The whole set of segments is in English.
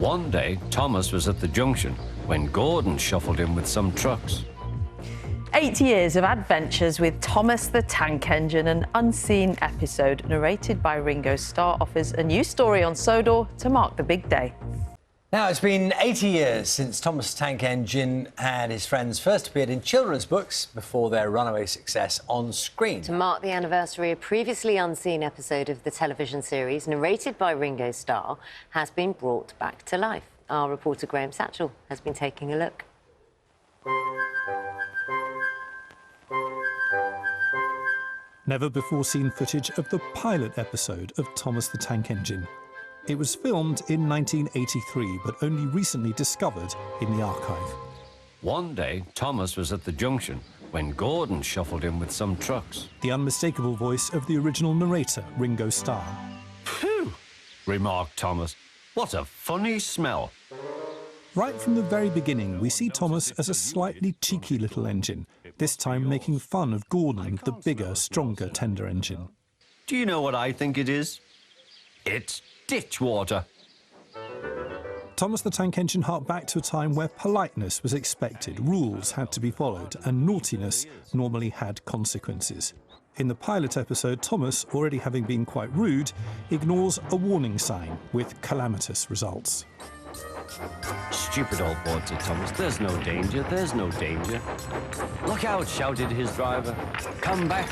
One day, Thomas was at the junction when Gordon shuffled in with some trucks. 8 years of adventures with Thomas the Tank Engine, an unseen episode narrated by Ringo Starr, offers a new story on Sodor to mark the big day. Now, it's been 80 years since Thomas the Tank Engine and his friends first appeared in children's books before their runaway success on screen. To mark the anniversary, a previously unseen episode of the television series, narrated by Ringo Starr, has been brought back to life. Our reporter Graham Satchell has been taking a look. Never-before-seen footage of the pilot episode of Thomas the Tank Engine. It was filmed in 1983, but only recently discovered in the archive. One day, Thomas was at the junction when Gordon shuffled in with some trucks. The unmistakable voice of the original narrator, Ringo Starr. "Phew," remarked Thomas. "What a funny smell." Right from the very beginning, we see Thomas as a slightly cheeky little engine, this time making fun of Gordon, the bigger, stronger tender engine. Do you know what I think it is? It's ditch water. Thomas the Tank Engine harked back to a time where politeness was expected, rules had to be followed, and naughtiness normally had consequences. In the pilot episode, Thomas, already having been quite rude, ignores a warning sign with calamitous results. Stupid old boat, said Thomas. "There's no danger, there's no danger." "Look out," shouted his driver. "Come back."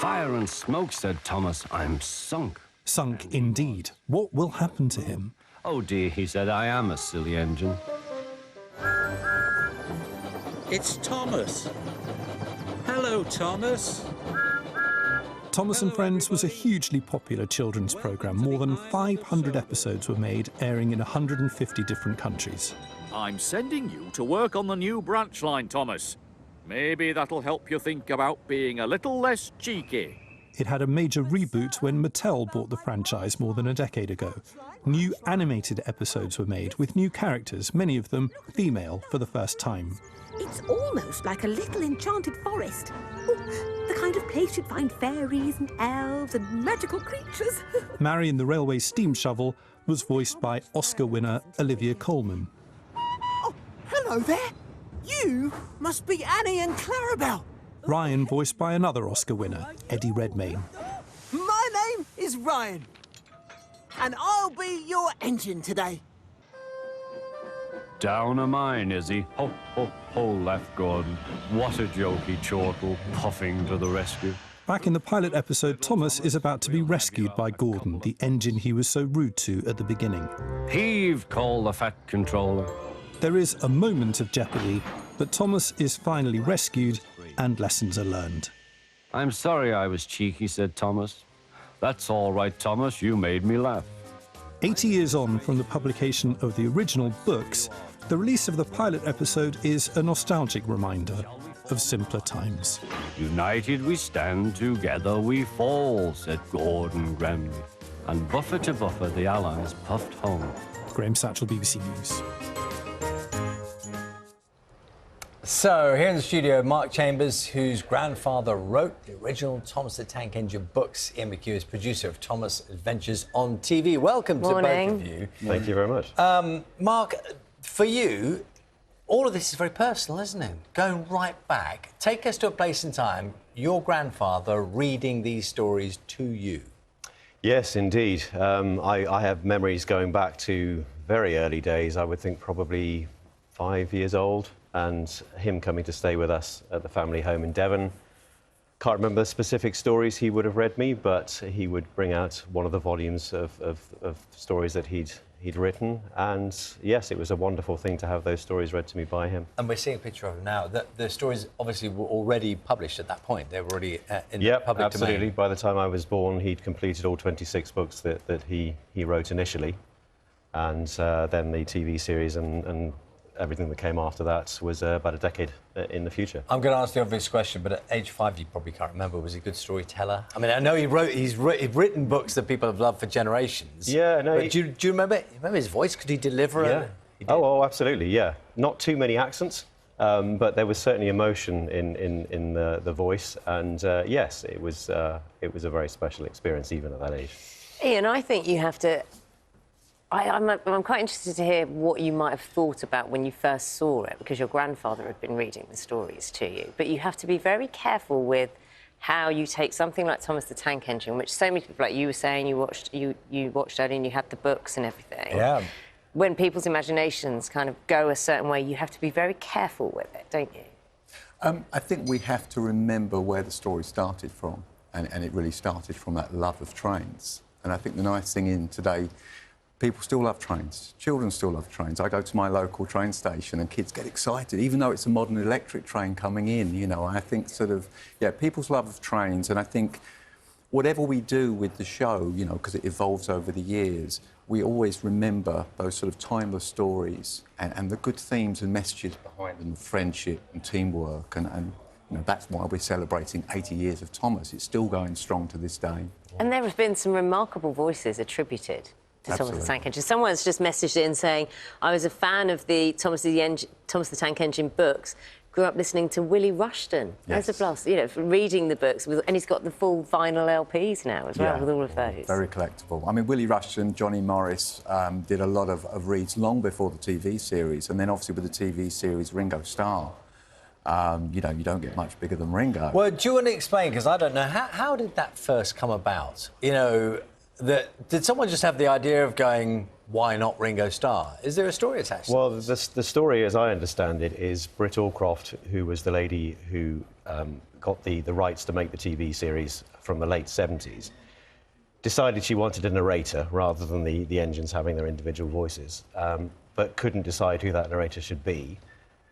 "Fire and smoke," said Thomas. "I'm sunk." Sunk indeed. What will happen to him? "Oh dear," he said, "I am a silly engine." It's Thomas. Hello, Thomas. Thomas and Friends was a hugely popular children's programme. More than 500 episodes were made, airing in 150 different countries. I'm sending you to work on the new branch line, Thomas. Maybe that'll help you think about being a little less cheeky. It had a major reboot when Mattel bought the franchise more than a decade ago. New animated episodes were made with new characters, many of them female for the first time. It's almost like a little enchanted forest. Oh, the kind of place you'd find fairies and elves and magical creatures. Marion the Railway Steam Shovel was voiced by Oscar winner Olivia Colman. Oh, hello there. You must be Annie and Clarabelle. Ryan voiced by another Oscar winner, Eddie Redmayne. My name is Ryan, and I'll be your engine today. "Down a mine, is he? Ho, ho, ho," laughed Gordon. "What a jokey chortle, puffing to the rescue." Back in the pilot episode, Thomas is about to be rescued by Gordon, the engine he was so rude to at the beginning. "Heave," called the Fat Controller. There is a moment of jeopardy, but Thomas is finally rescued and lessons are learned. "I'm sorry I was cheeky," said Thomas. "That's all right, Thomas, you made me laugh." 80 years on from the publication of the original books, the release of the pilot episode is a nostalgic reminder of simpler times. "United we stand, together we fall," said Gordon grandly. And buffer to buffer, the Allies puffed home. Graham Satchell, BBC News. So, here in the studio, Mark Chambers, whose grandfather wrote the original Thomas the Tank Engine books. Ian McHugh is producer of Thomas Adventures on TV. Welcome to both of you. Thank you very much. Mark, for you, all of this is very personal, isn't it? Going right back. Take us to a place in time, your grandfather reading these stories to you. Yes, indeed. I have memories going back to very early days. I would think probably 5 years old, and him coming to stay with us at the family home in Devon. Can't remember the specific stories he would have read me, but he would bring out one of the volumes of stories that he'd written. And yes, it was a wonderful thing to have those stories read to me by him. And we're seeing a picture of them now. The stories obviously were already published at that point. They were already in the public absolutely. domain. By the time I was born, he'd completed all 26 books that he wrote initially. And then the TV series and everything that came after that was about a decade in the future. I'm going to ask the obvious question, but at age 5, you probably can't remember. Was he a good storyteller? I mean, I know he's written books that people have loved for generations. Yeah, no. But do you remember his voice? Could he deliver? Yeah. Oh, absolutely. Yeah. Not too many accents, but there was certainly emotion in the voice, and yes, it was a very special experience even at that age. Ian, I think you have to I'm quite interested to hear what you might have thought about when you first saw it, because your grandfather had been reading the stories to you. But you have to be very careful with how you take something like Thomas the Tank Engine, which so many people, like you were saying, you watched earlier and you had the books and everything. Yeah. When people's imaginations kind of go a certain way, you have to be very careful with it, don't you? I think we have to remember where the story started from, and it really started from that love of trains. And I think the nice thing in today, people still love trains. Children still love trains. I go to my local train station and kids get excited, even though it's a modern electric train coming in, you know. I think people's love of trains, and I think whatever we do with the show, you know, because it evolves over the years, we always remember those sort of timeless stories and the good themes and messages behind them, friendship and teamwork, and you know, that's why we're celebrating 80 years of Thomas. It's still going strong to this day. And there have been some remarkable voices attributed to Thomas the Tank Engine. Someone's just messaged in saying, I was a fan of the Thomas the Tank Engine books, grew up listening to Willie Rushton as a blast, you know, reading the books, and he's got the full vinyl LPs now as well, with all of those. Very collectible. I mean, Willie Rushton, Johnny Morris did a lot of reads long before the TV series, and then obviously with the TV series, Ringo Starr. You know, you don't get much bigger than Ringo. Well, do you want to explain, because I don't know, how did that first come about? You know, did someone just have the idea of going, why not Ringo Starr? Is there a story attached to Well, the story, as I understand it, is Britt Allcroft, who was the lady who got the rights to make the TV series from the late 70s, decided she wanted a narrator rather than the engines having their individual voices, but couldn't decide who that narrator should be.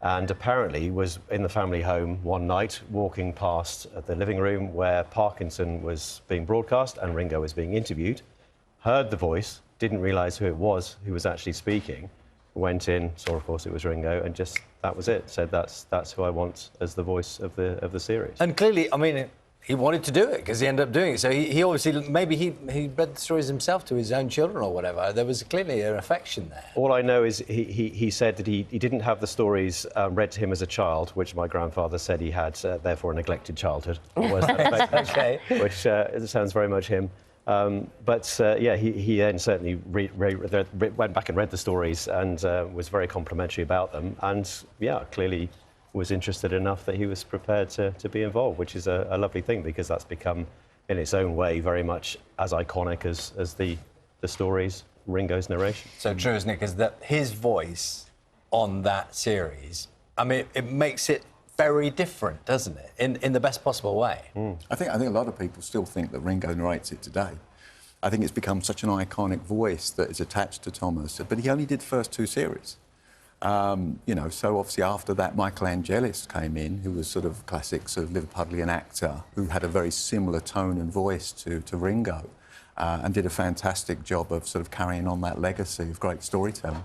And apparently was in the family home one night, walking past the living room where Parkinson was being broadcast and Ringo was being interviewed, heard the voice, didn't realise who it was who was actually speaking, went in, saw, of course, it was Ringo, and just, that was it. Said, that's who I want as the voice of the series. And clearly, I mean, he wanted to do it because he ended up doing it. So he obviously, maybe he read the stories himself to his own children or whatever. There was clearly an affection there. All I know is he said that he didn't have the stories read to him as a child, which my grandfather said he had, therefore a neglected childhood. Okay. Which sounds very much him. Yeah, he then certainly went back and read the stories and was very complimentary about them. And, yeah, clearly was interested enough that he was prepared to be involved, which is a lovely thing, because that's become, in its own way, very much as iconic as the stories, Ringo's narration. So true, isn't it? Because his voice on that series, I mean, it makes it very different, doesn't it? In the best possible way. I think a lot of people still think that Ringo narrates it today. I think it's become such an iconic voice that is attached to Thomas, but he only did the first two series. You know, so obviously after that, Michael Angelis came in, who was sort of classic sort of Liverpudlian actor, who had a very similar tone and voice to Ringo, and did a fantastic job of sort of carrying on that legacy of great storytelling.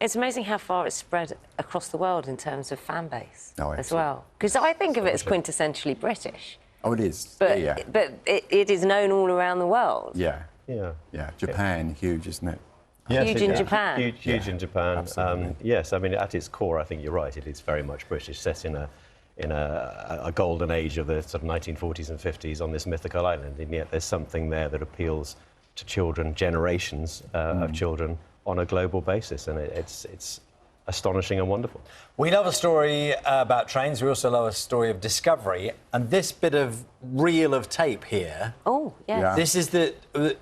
It's amazing how far it's spread across the world in terms of fan base as well. Absolutely. Because I think of it as quintessentially British. Oh, it is. But, yeah. but it is known all around the world. Yeah. Japan, huge, isn't it? Yes, huge in Japan. Huge in Japan. Yes, I mean, at its core, I think you're right. It is very much British, set in a golden age of the sort of 1940s and 50s on this mythical island, and yet there's something there that appeals to children, generations of children, on a global basis, and it's astonishing and wonderful. We love a story about trains. We also love a story of discovery. And this bit of reel of tape here. Oh, yes. Yeah. This is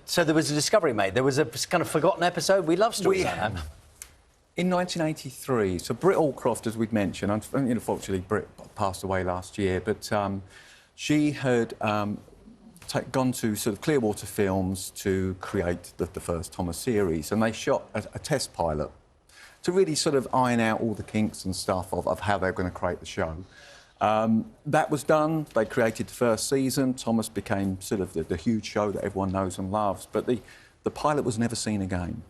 so there was a discovery made. There was a kind of forgotten episode. We love stories like that. In 1983, so Britt Allcroft, as we'd mentioned, unfortunately Britt passed away last year, but she had gone to sort of Clearwater Films to create the first Thomas series, and they shot a test pilot to really sort of iron out all the kinks and stuff of how they were going to create the show. That was done. They created the first season. Thomas became sort of the huge show that everyone knows and loves, but the pilot was never seen again.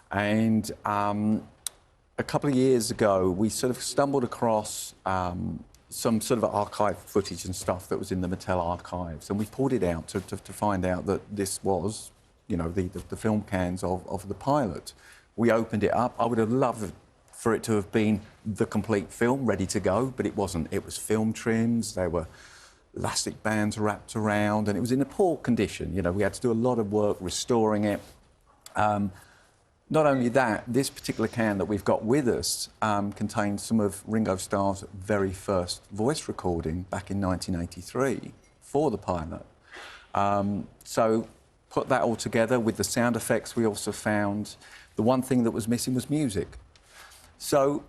And a couple of years ago, we sort of stumbled across some sort of archive footage and stuff that was in the Mattel archives, and we pulled it out to find out that this was, you know, the film cans of the pilot. We opened it up. I would have loved for it to have been the complete film ready to go, but it wasn't. It was film trims. There were elastic bands wrapped around, and it was in a poor condition. You know, we had to do a lot of work restoring it. Not only that, this particular can that we've got with us contains some of Ringo Starr's very first voice recording back in 1983 for the pilot. So put that all together with the sound effects we also found. The one thing that was missing was music. So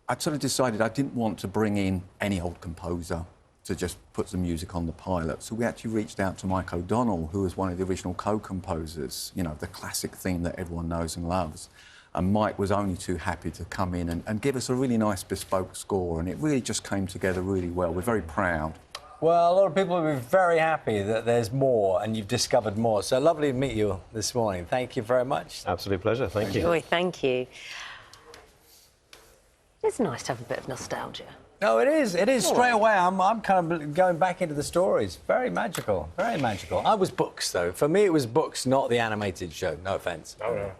I sort of decided I didn't want to bring in any old composer to just put some music on the pilot. So we actually reached out to Mike O'Donnell, who was one of the original co-composers, you know, the classic theme that everyone knows and loves. And Mike was only too happy to come in and give us a really nice bespoke score, and it really just came together really well. We're very proud. Well, a lot of people will be very happy that there's more and you've discovered more. So lovely to meet you this morning. Thank you very much. Absolute pleasure. Thank you. Joy, thank you. It's nice to have a bit of nostalgia. No, it is. It is. Straight away, I'm kind of going back into the stories. Very magical. Very magical. I was books, though. For me, it was books, not the animated show. No offence. Oh, no.